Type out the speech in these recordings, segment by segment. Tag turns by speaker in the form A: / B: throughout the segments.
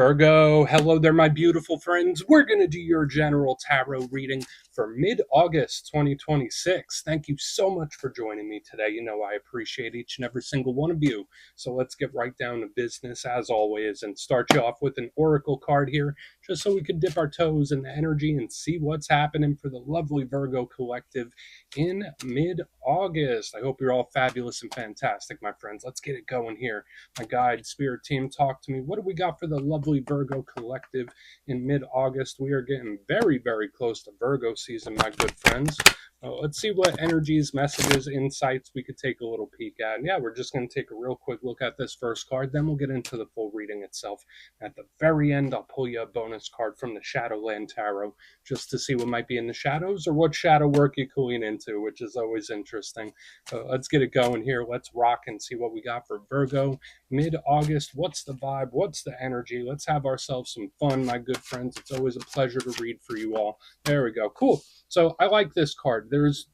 A: Virgo, hello there, my beautiful friends. We're going to do your general tarot reading for mid-August 2026. Thank you so much for joining me today. You know I appreciate each and every single one of you. So let's get right down to business as always and start you off with an oracle card here, just so we can dip our toes in the energy and see what's happening for the lovely Virgo collective in mid-August. I hope you're all fabulous and fantastic, my friends. Let's get it going here. My guide, spirit team, talk to me. What do we got for the lovely Virgo collective in mid-August? We are getting very, very close to Virgo season, my good friends. Let's see what energies, messages, insights we could take a little peek at. And yeah, we're just going to take a real quick look at this first card. Then we'll get into the full reading itself. At the very end, I'll pull you a bonus card from the Shadowland Tarot just to see what might be in the shadows or what shadow work you can lean into, which is always interesting. Let's get it going here. Let's rock and see what we got for Virgo mid-August. What's the vibe? What's the energy? Let's have ourselves some fun, my good friends. It's always a pleasure to read for you all. There we go. Cool. So I like this card. There's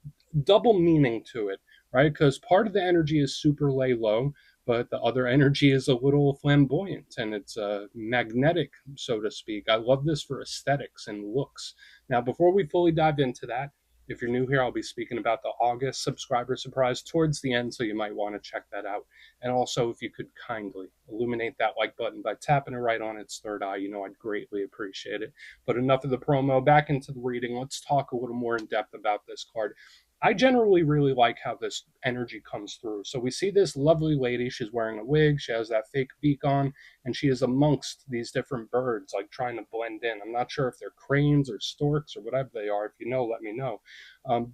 A: double meaning to it, right? Because part of the energy is super lay low, but the other energy is a little flamboyant and it's magnetic, so to speak. I love this for aesthetics and looks. Now, before we fully dive into that, if you're new here, I'll be speaking about the August subscriber surprise towards the end, so you might want to check that out. And also, if you could kindly illuminate that like button by tapping it right on its third eye, I'd greatly appreciate it. But enough of the promo, back into the reading. Let's talk a little more in depth about this card. I generally really like how this energy comes through. So we see this lovely lady. She's wearing a wig. She has that fake beak on, and she is amongst these different birds, like trying to blend in. I'm not sure if they're cranes or storks or whatever they are. If you know, let me know.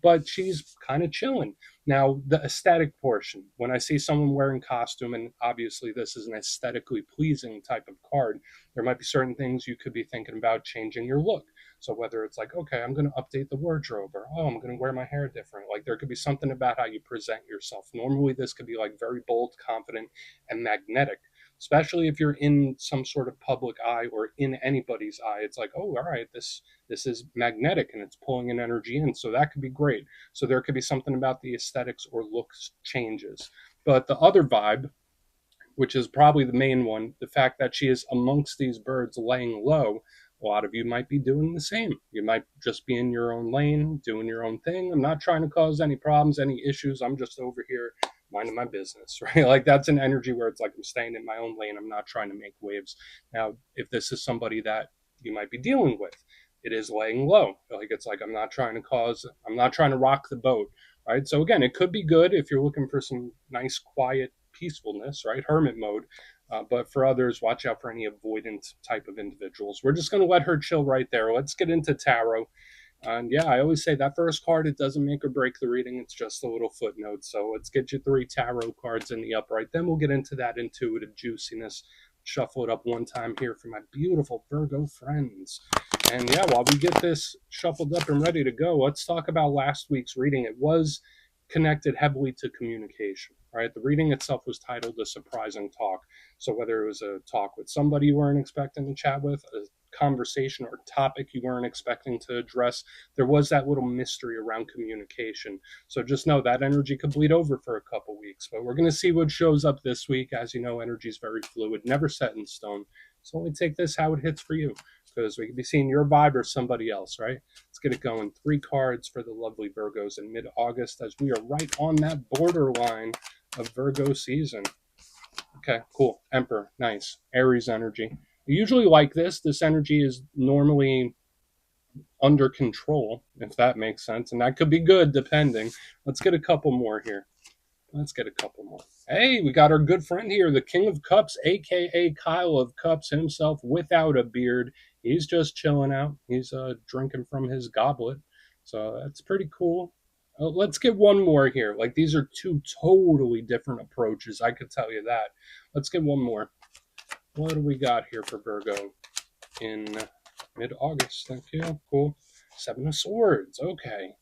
A: But she's kind of chilling. Now, the aesthetic portion, when I see someone wearing costume, and obviously this is an aesthetically pleasing type of card, there might be certain things you could be thinking about changing your look. So whether it's like, okay, I'm going to update the wardrobe, or, oh, I'm going to wear my hair different. Like there could be something about how you present yourself. Normally this could be like very bold, confident, and magnetic, especially if you're in some sort of public eye or in anybody's eye. It's like, oh, all right, this is magnetic and it's pulling an energy in. So that could be great. So there could be something about the aesthetics or looks changes. But the other vibe, which is probably the main one, the fact that she is amongst these birds laying low, a lot of you might be doing the same. You might just be in your own lane, doing your own thing. I'm not trying to cause any problems, any issues. I'm just over here minding my business, right? Like that's an energy where it's like I'm staying in my own lane. I'm not trying to make waves. Now, if this is somebody that you might be dealing with, it is laying low. Like it's like I'm not trying to rock the boat, right? So again, it could be good if you're looking for some nice, quiet peacefulness, right? Hermit mode. But for others, watch out for any avoidant type of individuals. We're just going to let her chill right there. Let's get into tarot. And yeah, I always say that first card, it doesn't make or break the reading. It's just a little footnote. So let's get you 3 tarot cards in the upright. Then we'll get into that intuitive juiciness. Shuffle it up one time here for my beautiful Virgo friends. And yeah, while we get this shuffled up and ready to go, let's talk about last week's reading. It was connected heavily to communication, right? The reading itself was titled A Surprising Talk. So whether it was a talk with somebody you weren't expecting to chat with, a conversation or topic you weren't expecting to address, there was that little mystery around communication. So just know that energy could bleed over for a couple weeks, but we're going to see what shows up this week. As you know, energy is very fluid, never set in stone. So only take this how it hits for you, because we could be seeing your vibe or somebody else, right? Let's get it going. 3 cards for the lovely Virgos in mid-August, as we are right on that borderline of Virgo season. Okay, cool. Emperor, nice. Aries energy. I usually like this. This energy is normally under control, if that makes sense. And that could be good, depending. Let's get a couple more here. Hey, we got our good friend here, the King of Cups, a.k.a. Kyle of Cups himself, without a beard. He's just chilling out. He's drinking from his goblet. So that's pretty cool. Let's get one more here. Like, these are 2 totally different approaches, I could tell you that. Let's get one more. What do we got here for Virgo in mid-August? Thank you. Cool. 7 of Swords. Okay.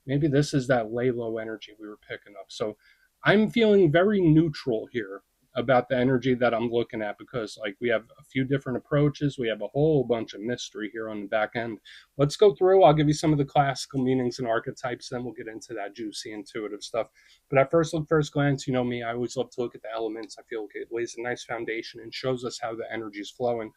A: Maybe this is that lay low energy we were picking up. So I'm feeling very neutral here about the energy that I'm looking at, because like we have a few different approaches. We have a whole bunch of mystery here on the back end. Let's go through. I'll give you some of the classical meanings and archetypes. Then we'll get into that juicy intuitive stuff. But at first glance, you know me, I always love to look at the elements. I feel like it lays a nice foundation and shows us how the energy is flowing.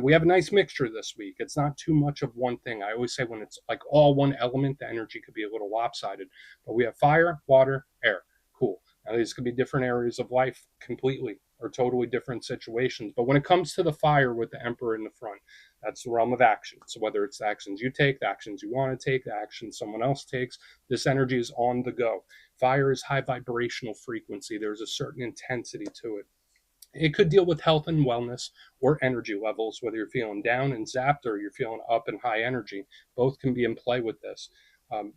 A: We have a nice mixture this week. It's not too much of one thing. I always say when it's like all one element, the energy could be a little lopsided. But we have fire, water, air. Cool. Now, these could be different areas of life completely or totally different situations. But when it comes to the fire with the emperor in the front, that's the realm of action. So whether it's the actions you take, the actions you want to take, the actions someone else takes, this energy is on the go. Fire is high vibrational frequency. There's a certain intensity to it. It could deal with health and wellness or energy levels, whether you're feeling down and zapped or you're feeling up and high energy. Both can be in play with this. Um,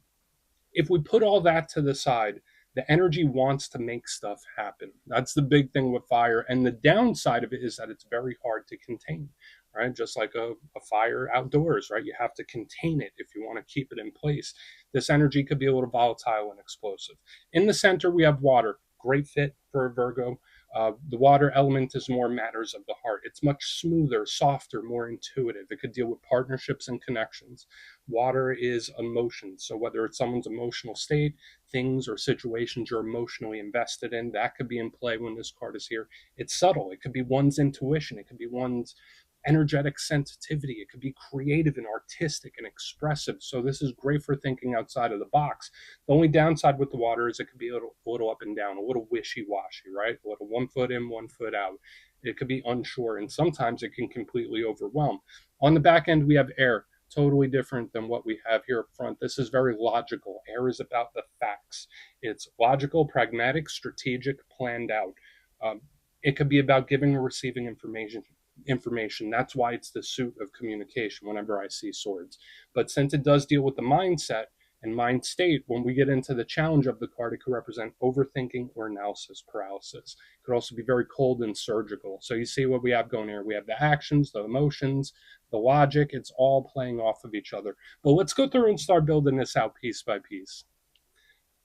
A: if we put all that to the side, the energy wants to make stuff happen. That's the big thing with fire. And the downside of it is that it's very hard to contain, right? Just like a fire outdoors, right? You have to contain it if you want to keep it in place. This energy could be a little volatile and explosive. In the center, we have water. Great fit for a Virgo. The water element is more matters of the heart. It's much smoother, softer, more intuitive. It could deal with partnerships and connections. Water is emotion. So whether it's someone's emotional state, things or situations you're emotionally invested in, that could be in play when this card is here. It's subtle. It could be one's intuition. It could be one's energetic sensitivity. It could be creative and artistic and expressive. So this is great for thinking outside of the box. The only downside with the water is it could be a little up and down, a little wishy-washy, right? A little 1 foot in, 1 foot out. It could be unsure, and sometimes it can completely overwhelm. On the back end, we have air. Totally different than what we have here up front. This is very logical. Air is about the facts. It's logical, pragmatic, strategic, planned out. Um, it could be about giving or receiving information. That's why it's the suit of communication whenever I see swords. But since it does deal with the mindset and mind state, when we get into the challenge of the card, it could represent overthinking or analysis paralysis. It could also be very cold and surgical. So you see what we have going here. We have the actions, the emotions, the logic. It's all playing off of each other. But let's go through and start building this out piece by piece.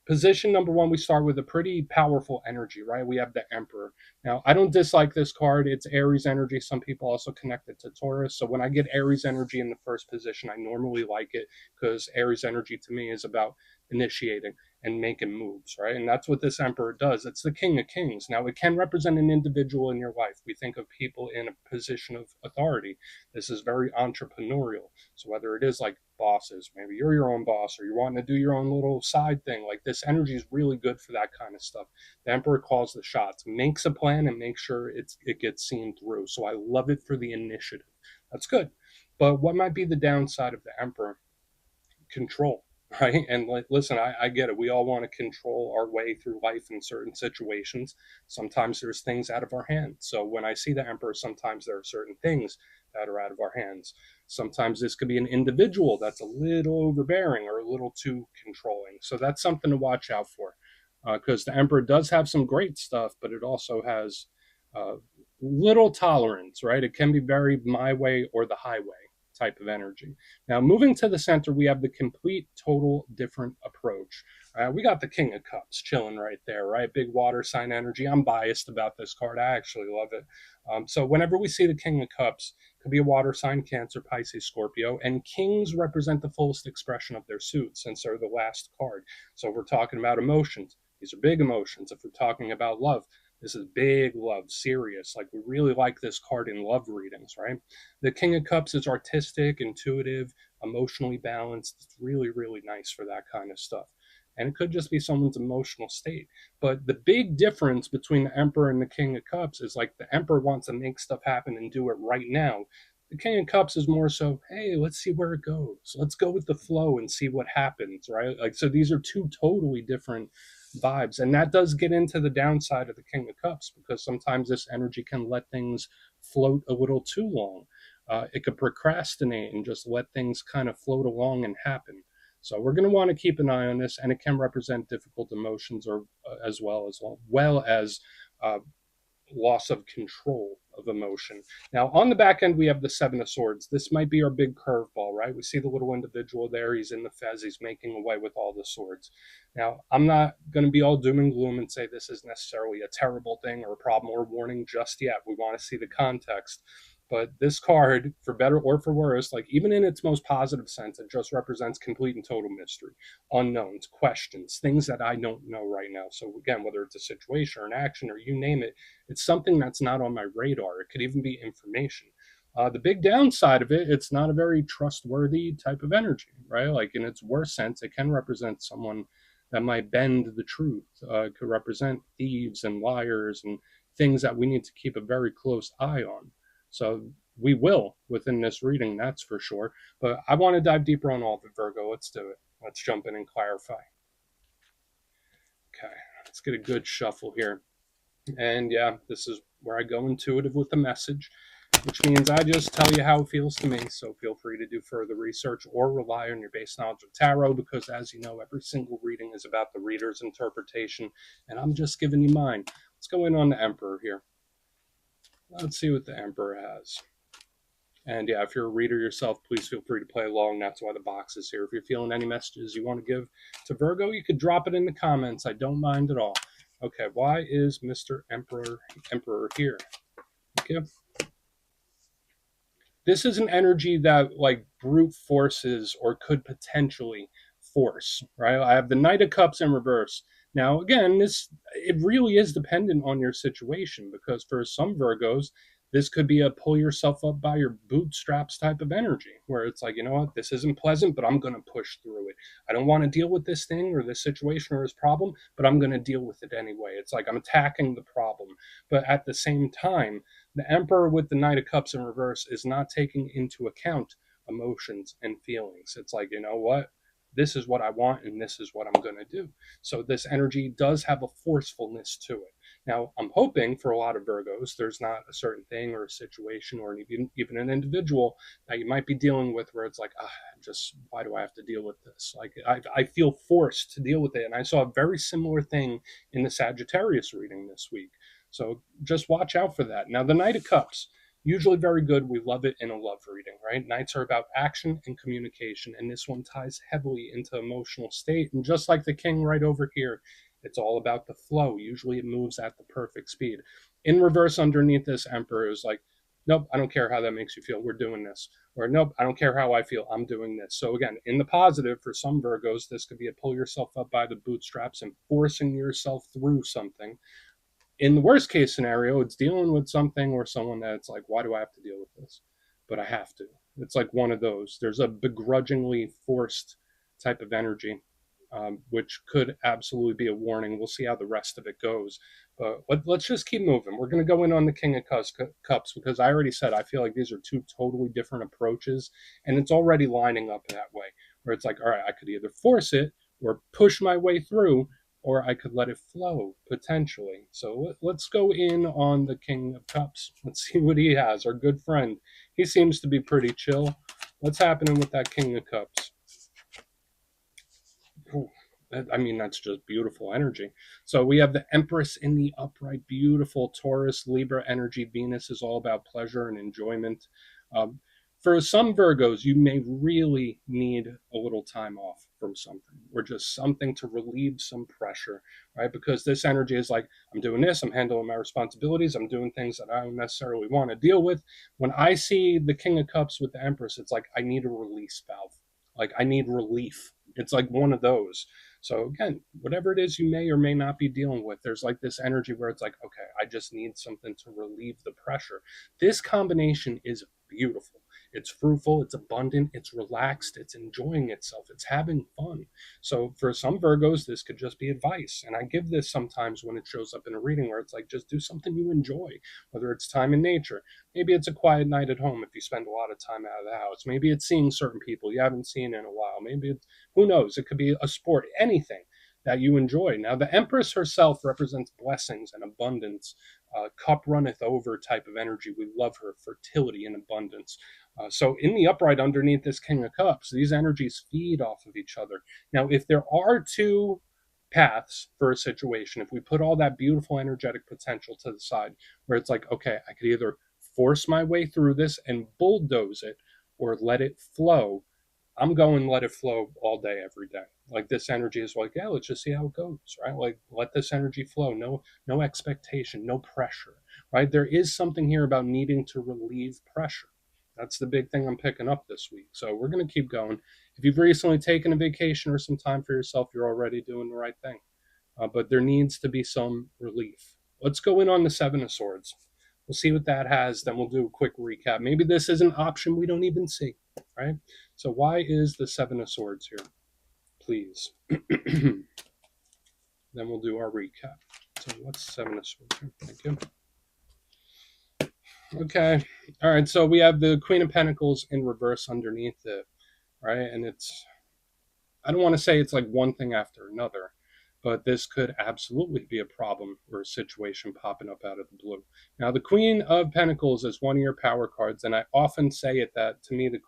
A: Position number one, we start with a pretty powerful energy, right? We have the Emperor. Now, I don't dislike this card. It's Aries energy. Some people also connect it to Taurus. So when I get Aries energy in the first position, I normally like it because Aries energy to me is about initiating and making moves, right? And that's what this Emperor does. It's the King of Kings. Now, it can represent an individual in your life. We think of people in a position of authority. This is very entrepreneurial. So whether it is like bosses, maybe you're your own boss or you're wanting to do your own little side thing, like this energy is really good for that kind of stuff. The Emperor calls the shots, makes a plan, and makes sure it gets seen through. So I love it for the initiative. That's good. But what might be the downside of the Emperor? Control, right? And like, listen, I get it. We all want to control our way through life in certain situations. Sometimes there's things out of our hands. So when I see the Emperor, sometimes there are certain things that are out of our hands. Sometimes this could be an individual that's a little overbearing or a little too controlling. So that's something to watch out for, because the Emperor does have some great stuff, but it also has uh, little tolerance, right? It can be very my way or the highway type of energy. Now, moving to the center, we have the complete, total different approach. We got the King of Cups chilling right there, right? Big water sign energy. I'm biased about this card. I actually love it. So whenever we see the King of Cups, it could be a water sign, Cancer, Pisces, Scorpio, and kings represent the fullest expression of their suit since they're the last card. So if we're talking about emotions, these are big emotions. If we're talking about love, this is big love, serious. Like we really like this card in love readings, right? The King of Cups is artistic, intuitive, emotionally balanced. It's really, really nice for that kind of stuff. And it could just be someone's emotional state. But the big difference between the Emperor and the King of Cups is like the Emperor wants to make stuff happen and do it right now. The King of Cups is more so, hey, let's see where it goes. Let's go with the flow and see what happens, right? Like, so these are two totally different vibes. And that does get into the downside of the King of Cups because sometimes this energy can let things float a little too long. It could procrastinate and just let things kind of float along and happen. So we're going to want to keep an eye on this, and it can represent difficult emotions or as uh, loss of control of emotion. Now, on the back end, we have the Seven of Swords. This might be our big curveball, right? We see the little individual there. He's in the fez. He's making away with all the swords. Now, I'm not going to be all doom and gloom and say this is necessarily a terrible thing or a problem or a warning just yet. We want to see the context. But this card, for better or for worse, like even in its most positive sense, it just represents complete and total mystery, unknowns, questions, things that I don't know right now. So again, whether it's a situation or an action or you name it, it's something that's not on my radar. It could even be information. The big downside of it, it's not a very trustworthy type of energy, right? Like in its worst sense, it can represent someone that might bend the truth. It could represent thieves and liars and things that we need to keep a very close eye on. So we will within this reading, that's for sure. But I want to dive deeper on all of it, Virgo. Let's do it. Let's jump in and clarify. Okay, let's get a good shuffle here. And yeah, this is where I go intuitive with the message, which means I just tell you how it feels to me. So feel free to do further research or rely on your base knowledge of tarot, because as you know, every single reading is about the reader's interpretation, and I'm just giving you mine. Let's go in on the Emperor here. Let's see what the Emperor has. And yeah, if you're a reader yourself, please feel free to play along. That's why the box is here. If you're feeling any messages you want to give to Virgo, you could drop it in the comments. I don't mind at all. Okay, why is Mr. Emperor here? Okay. This is an energy that like brute forces or could potentially force, right? I have the Knight of Cups in reverse. Now, again, it really is dependent on your situation, because for some Virgos, this could be a pull yourself up by your bootstraps type of energy, where it's like, you know what, this isn't pleasant, but I'm going to push through it. I don't want to deal with this thing or this situation or this problem, but I'm going to deal with it anyway. It's like I'm attacking the problem. But at the same time, the Emperor with the Knight of Cups in reverse is not taking into account emotions and feelings. It's like, you know what? This is what I want and this is what I'm going to do. So this energy does have a forcefulness to it. Now, I'm hoping for a lot of Virgos, there's not a certain thing or a situation or even an individual that you might be dealing with where it's like, just why do I have to deal with this? Like, I feel forced to deal with it. And I saw a very similar thing in the Sagittarius reading this week. So just watch out for that. Now, the Knight of Cups, usually very good. We love it in a love reading, right? Knights are about action and communication, and this one ties heavily into emotional state. And just like the King right over here, it's all about the flow. Usually it moves at the perfect speed. In reverse, underneath this Emperor is like, nope, I don't care how that makes you feel. We're doing this. Or nope, I don't care how I feel. I'm doing this. So again, in the positive, for some Virgos, this could be a pull yourself up by the bootstraps and forcing yourself through something. In the worst case scenario, it's dealing with something or someone that's like, why do I have to deal with this? But I have to. It's like one of those. There's a begrudgingly forced type of energy, which could absolutely be a warning. We'll see how the rest of it goes. But let's just keep moving. We're going to go in on the King of Cups, because I already said I feel like these are two totally different approaches, and it's already lining up that way, where it's like, all right, I could either force it or push my way through, or I could let it flow potentially. So let's go in on the King of Cups. Let's see what he has. Our good friend. He seems to be pretty chill. What's happening with that King of Cups? Ooh, I mean, that's just beautiful energy. So we have the Empress in the upright, beautiful Taurus, Libra energy. Venus is all about pleasure and enjoyment. Um, for some Virgos, you may really need a little time off from something, or just something to relieve some pressure, right? Because this energy is like, I'm doing this, I'm handling my responsibilities, I'm doing things that I don't necessarily want to deal with. When I see the King of Cups with the Empress, it's like, I need a release valve. Like, I need relief. It's like one of those. So again, whatever it is you may or may not be dealing with, there's like this energy where it's like, okay, I just need something to relieve the pressure. This combination is beautiful. It's fruitful, it's abundant, it's relaxed, it's enjoying itself, it's having fun. So for some Virgos, this could just be advice. And I give this sometimes when it shows up in a reading where it's like, just do something you enjoy, whether it's time in nature. Maybe it's a quiet night at home if you spend a lot of time out of the house. Maybe it's seeing certain people you haven't seen in a while. Maybe it's, who knows, it could be a sport, anything that you enjoy. Now, the Empress herself represents blessings and abundance, cup runneth over type of energy. We love her, fertility and abundance. So in the upright underneath this King of Cups, these energies feed off of each other. Now, if there are two paths for a situation, if we put all that beautiful energetic potential to the side, where it's like, okay, I could either force my way through this and bulldoze it or let it flow, I'm going let it flow all day, every day. Like this energy is like, yeah, let's just see how it goes, right? Like let this energy flow. No expectation, no pressure, right? There is something here about needing to relieve pressure. That's the big thing I'm picking up this week. So we're going to keep going. If you've recently taken a vacation or some time for yourself, you're already doing the right thing. But there needs to be some relief. Let's go in on the Seven of Swords. We'll see what that has. Then we'll do a quick recap. Maybe this is an option we don't even see, right? So why is the Seven of Swords here? Please. Then we'll do our recap. So what's Seven of Swords here? Thank you. Okay. All right. So we have the Queen of Pentacles in reverse underneath it, right? And it's, I don't want to say it's like one thing after another, but this could absolutely be a problem or a situation popping up out of the blue. Now, the Queen of Pentacles is one of your power cards, and I often say it that to me, the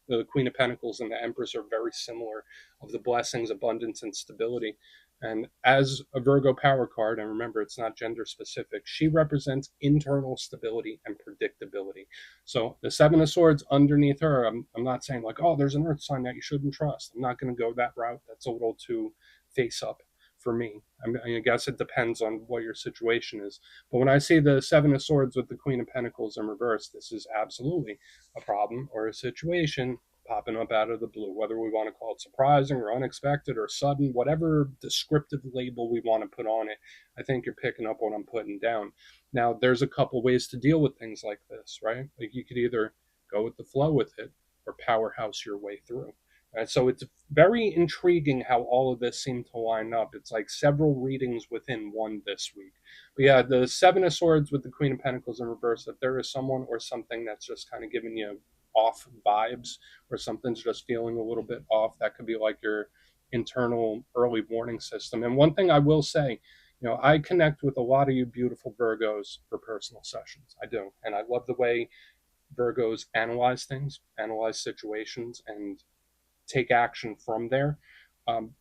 A: the Queen of Pentacles, and the Empress are very similar of the blessings, abundance, and stability. And as a Virgo power card, and remember, it's not gender specific, she represents internal stability and predictability. So the Seven of Swords underneath her, I'm not saying like, oh, there's an earth sign that you shouldn't trust. I'm not going to go that route. That's a little too face up for me. I guess it depends on what your situation is. But when I see the Seven of Swords with the Queen of Pentacles in reverse, this is absolutely a problem or a situation popping up out of the blue, whether we want to call it surprising or unexpected or sudden, whatever descriptive label we want to put on it. I think you're picking up what I'm putting down. Now, there's a couple ways to deal with things like this, right? Like you could either go with the flow with it or powerhouse your way through. Right? So it's very intriguing how all of this seemed to line up. It's like several readings within one this week. But yeah, the Seven of Swords with the Queen of Pentacles in reverse, if there is someone or something that's just kind of giving you off vibes or something's just feeling a little bit off, that could be like your internal early warning system. And one thing I will say, I connect with a lot of you beautiful Virgos for personal sessions. I do. And I love the way Virgos analyze things, analyze situations, and take action from there. Um,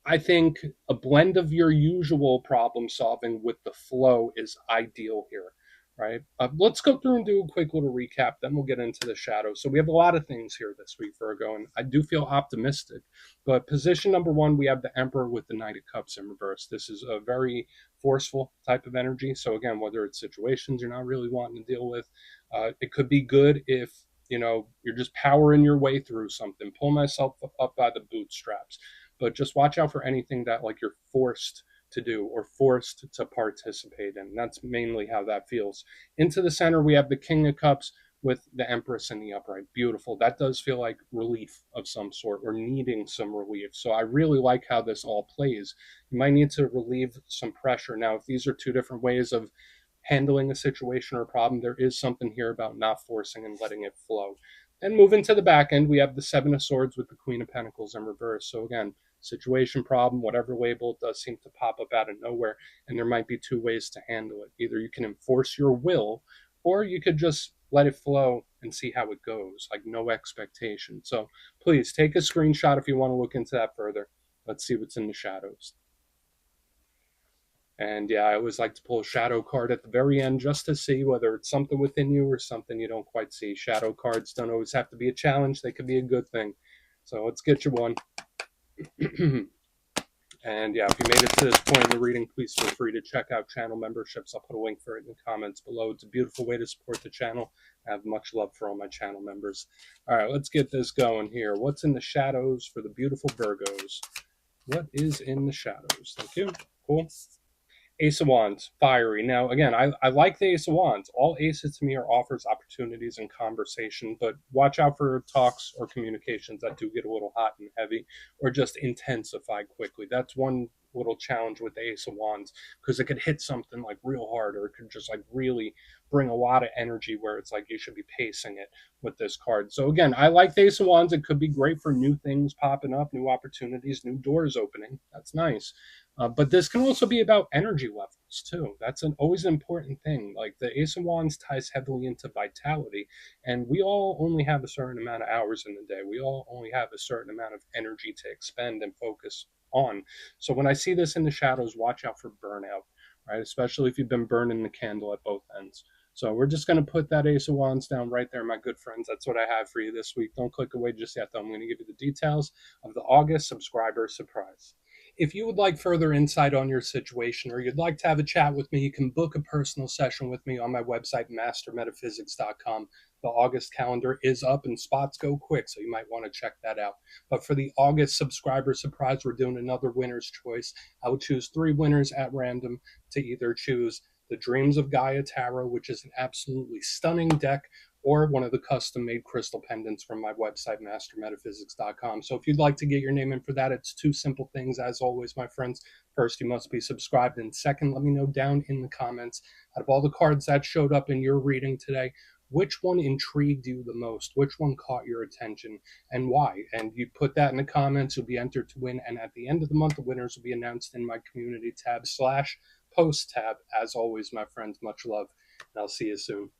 A: I think a blend of your usual problem solving with the flow is ideal here, right? Let's go through and do a quick little recap, then we'll get into the shadows. So we have a lot of things here this week, Virgo, and I do feel optimistic. But position number one, we have the Emperor with the Knight of Cups in reverse. This is a very forceful type of energy. So again, whether it's situations you're not really wanting to deal with, it could be good if you're just powering your way through something. Pull myself up by the bootstraps, but just watch out for anything that like you're forced to do or forced to participate in. That's mainly how that feels. Into the center, we have the King of Cups with the Empress in the upright. Beautiful. That does feel like relief of some sort or needing some relief. So I really like how this all plays. You might need to relieve some pressure. Now, if these are two different ways of handling a situation or a problem, there is something here about not forcing and letting it flow. Then moving to the back end, we have the Seven of Swords with the Queen of Pentacles in reverse. So again, situation, problem, whatever label, it does seem to pop up out of nowhere. And there might be two ways to handle it. Either you can enforce your will, or you could just let it flow and see how it goes, like no expectation. So please take a screenshot if you want to look into that further. Let's see what's in the shadows. And yeah, I always like to pull a shadow card at the very end just to see whether it's something within you or something you don't quite see. Shadow cards don't always have to be a challenge, they could be a good thing. So let's get you one. And yeah, if you made it to this point in the reading, please feel free to check out channel memberships. I'll put a link for it in the comments below. It's a beautiful way to support the channel. I have much love for all my channel members. All right, let's get this going here. What's in the shadows for the beautiful Virgos? What is in the shadows? Thank you. Cool. Ace of Wands, fiery. Now, again, I like the Ace of Wands. All aces to me are offers, opportunities, and conversation, but watch out for talks or communications that do get a little hot and heavy or just intensify quickly. That's one little challenge with the Ace of Wands, because it could hit something like real hard, or it could just like really bring a lot of energy where it's like you should be pacing it with this card. So again, I like the Ace of Wands. It could be great for new things popping up, new opportunities, new doors opening. That's nice. But this can also be about energy levels too. That's always an important thing. Like the Ace of Wands ties heavily into vitality, and we all only have a certain amount of hours in the day. We all only have a certain amount of energy to expend and focus on. So when I see this in the shadows, watch out for burnout, right? Especially if you've been burning the candle at both ends. So we're just going to put that Ace of Wands down right there, my good friends. That's what I have for you this week. Don't click away just yet, though. I'm going to give you the details of the August subscriber surprise. If you would like further insight on your situation, or you'd like to have a chat with me, you can book a personal session with me on my website, mastermetaphysics.com. The August calendar is up and spots go quick, so you might want to check that out. But for the August subscriber surprise, we're doing another winner's choice. I will choose 3 winners at random to either choose the Dreams of Gaia Tarot, which is an absolutely stunning deck, or one of the custom made crystal pendants from my website, mastermetaphysics.com. So if you'd like to get your name in for that, it's two simple things, as always, my friends. First, you must be subscribed. And second, let me know down in the comments, out of all the cards that showed up in your reading today, which one intrigued you the most? Which one caught your attention and why? And you put that in the comments, you'll be entered to win. And at the end of the month, the winners will be announced in my community tab / post tab. As always, my friends, much love, and I'll see you soon.